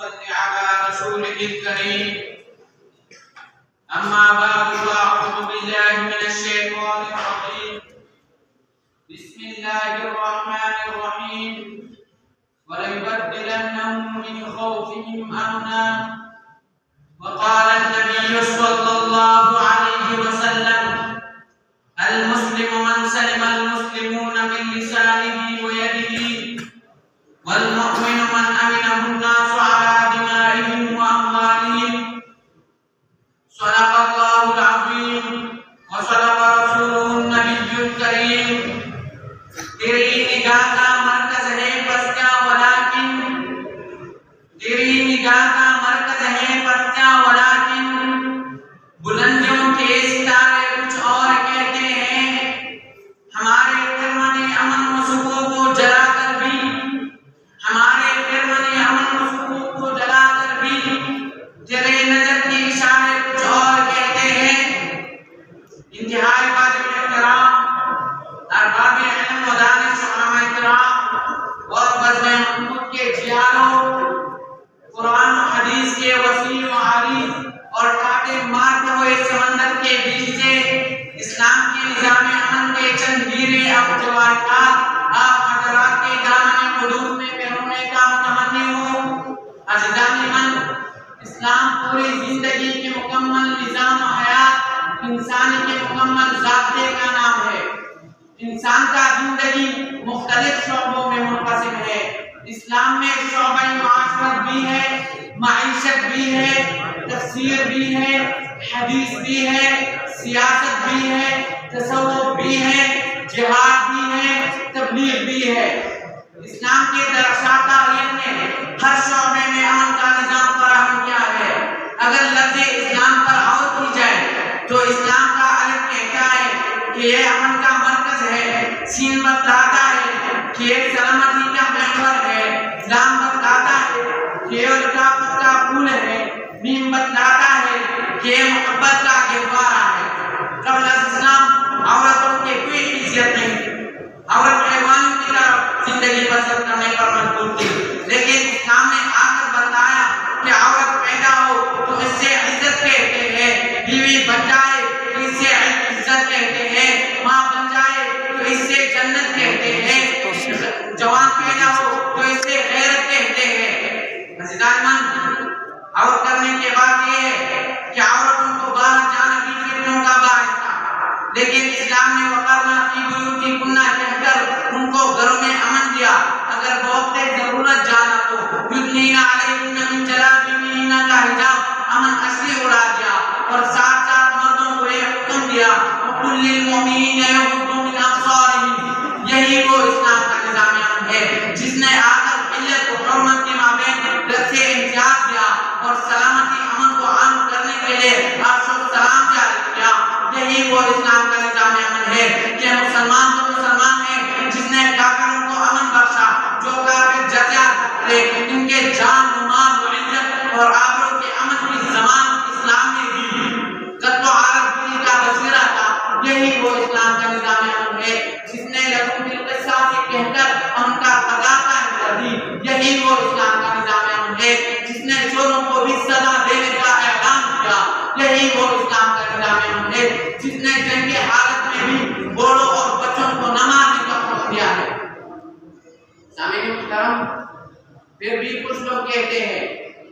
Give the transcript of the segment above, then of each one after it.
وصل على رسوله الكريم أما بعد فأعوذ بالله من الشيطان الرجيم بسم الله الرحمن الرحيم وليبدلنهم من خوفهم أمنا وقال النبي صلى الله عليه وسلم المسلم من سلم المسلمون من لسانه ويده والمؤمن من أمنه الناس على دمائهم وأموالهم صدق الله العظيم وصدق رسوله النبي الكريم تیری نگاہ کا مرکز ہے بس کیا ولیکن تیری نگاہ کا مرکز ہے بس کیا ولیکن بلندیوں کے ستارے کچھ اور کہتے ہیں ہمارے فرمان امن و سکون کو جلا کر بھی ہمارے فرمان امن و سکون کو جلا کر بھی تیرے نظر کے اشارے کچھ اور کہتے ہیں انتہائی واجب احترام ارباب علم و دانش علماء کرام اور بزم محمود کے جیالوں قرآن و حدیث کے وسیع و عریض اور کاٹے مارتے ہوئے سمندر کے بیچ سے اسلام کے نظام امن کے چند ہیرے اب جواہرات آپ حضرات کے دامن قلوب میں پہننے کا متمنی ہوں عزیزان من اسلام پوری زندگی کے مکمل نظام و حیات انسانی کے مکمل ضابطے کا نام ہے انسان کا زندگی مختلف شعبوں میں منقسم ہے اسلام میں شعبہ معاشرت بھی ہے معیشت بھی ہے تفسیر بھی ہے حدیث بھی ہے سیاست بھی ہے تصوف بھی ہے جہاد بھی ہے تبلیغ بھی ہے اسلام کے درخشاتہ علم نے ہر شعبے میں امن کا نظام فراہم کیا ہے اگر لفظ اسلام پر غور کی جائے تو اسلام کا الف کہتا ہے کہ یہ امن کا مرکز ہے سین بتلاتا ہے کہ یہ سلامتی کا محور ہے لام بتلاتا ہے کہ یہ رکافت کا پھول ہے میم بتلاتا ہے کہ یہ محبت کا گہوارہ ہے قبل از اسلام عورتوں کے کوئی حیثیت نہیں تھی عورت حیوان کی طرف زندگی بسر کرنے پر مجبور تھی لیکن اسلام نے آ کر بتایا کہ عورت پیدا ہو تو اس سے عزت کہتے ہیں بیوی بن جائے تو اس سے عزت کہتے ہیں ماں بن جائے تو اس سے جنت کہتے ہیں جوان پیدا ہو تو اس سے غیرت کہتے ہیں عزیزان من اور کرنے کے بعد یہ ہے کہ عورتوں کو باہر جانا بھی فتنوں کا باعث تھا لیکن اسلام نے وقرنا فی بیوتکن کہہ کر ان کو گھروں میں امن دیا اگر بوقت ضرورت جانا تو یدنین علیہن من جلابیبہن کا حجاب امن اصلی اڑا دیا اور ساتھ ساتھ مردوں کو یہ حکم دیا وَقُلْ لِلْمُؤْمِنِينَ يَغُضُّوا مِنْ أَبْصَارِهِمْ یہی وہ اسلام کا نظام امن ہے جس نے آ کر علت و حرمت کے مابین سے امتیاز دیا اور سلامتی امن کو عام کرنے کے لیے عرش و سلام جاری کیا یہی وہ اسلام کا نظام امن ہے کہ مسلمان تو مسلمان ہے جس نے کافروں کو امن بخشا جو کافر جزیہ لے ان کے جان و مال و عزت اور آبرو کے امن کی زمان اسلام نے دی قتل و غارت گری کا وسیلہ تھا یہی وہ اسلام کا نظام امن ہے جس نے لکم بالقصاص کہہ کر امن کا قضا قائم کر دی یہی وہ اسلام کا نظام امن ہے جس نے چوروں کو بھی سزا دینے کا اعلان کیا یہی وہ اسلام کا نظام امن ہے جس نے جنگ کی حالت میں بھی بوڑھوں اور بچوں کو نہ مارنے کا حکم دیا ہے سامعین محترم پھر بھی کچھ لوگ کہتے ہیں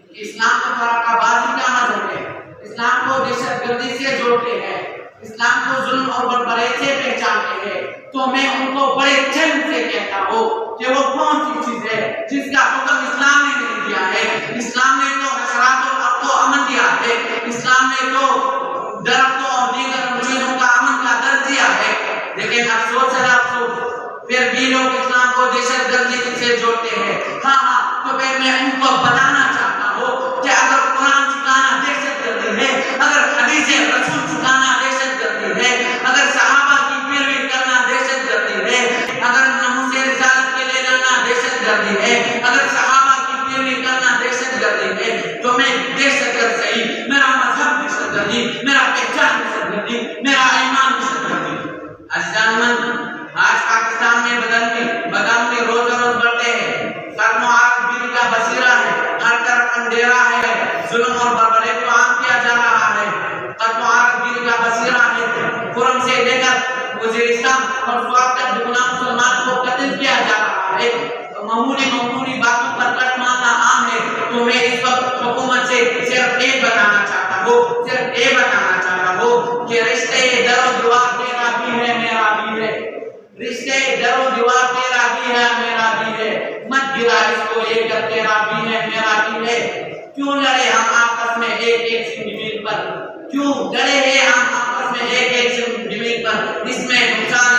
کہ اسلام تو فراقہ بازی کا مذہب ہے اسلام کو دہشت گردی سے جوڑتے ہیں اسلام کو ظلم اور بربری سے پہچانتے ہیں تو میں ان کو بڑے چین سے کہتا ہوں کہ وہ کون سی چیز ہے جس کا حکم اسلام نے نہیں دیا ہے اسلام نے تو حشرات اور اب کو امن دیا ہے اسلام نے تو درختوں اور دیگر چیزوں کا امن کا درس دیا ہے لیکن افسوس ہے افسوس پھر بھی لوگ اسلام کو دہشت گردی سے جوڑتے ہیں ہاں تو پھر میں ان کو بتانا چاہتا ہوں کہ اگر قرآن سکھانا دہشت گردی ہے اگر حدیث رسول سکھانا دہشت گردی ہے اگر صحابہ کی پیروی کرنا دہشت گردی ہے اگر ناموس رسالت کے لیے لڑنا دہشت گردی ہے اگر صحابہ کی پیروی کرنا دہشت گردی ہے تو میں دہشت گرد صحیح میرا مذہب دہشت گردی میرا پہچان دہشت گردی میرا ایمان دہشت گردی عزیزان من آج پاکستان میں بدلتے روز روز بڑھتے ہیں قدم و عرض کا بصیرہ ہے ہر طرف دے رہا ہے، ظلم اور بربری کو عام کیا جا رہا ہے، قتل و غارت گیری کا بصیرہ ہے، خرم سے لے کر وزیرستان اور سوات تک دگنا مسلمان کو قتل کیا جا رہا ہے، معمولی باتوں پر کٹ مارنا عام ہے۔ تو میں اس وقت حکومت سے صرف ایک بتانا چاہتا ہوں کہ رشتے در و دیوار تیرا بھی ہے میرا بھی ہے، رشتے در و دیوار تیرا بھی ہے میرا بھی ہے، مت گرا اس کو لے کر تیرا بھی ہے میرا بھی ہے۔ کیوں لڑے ہم آپس میں ایک زمین پر، کیوں لڑے ہیں ہم آپس میں ایک زمین پر، اس میں نقصان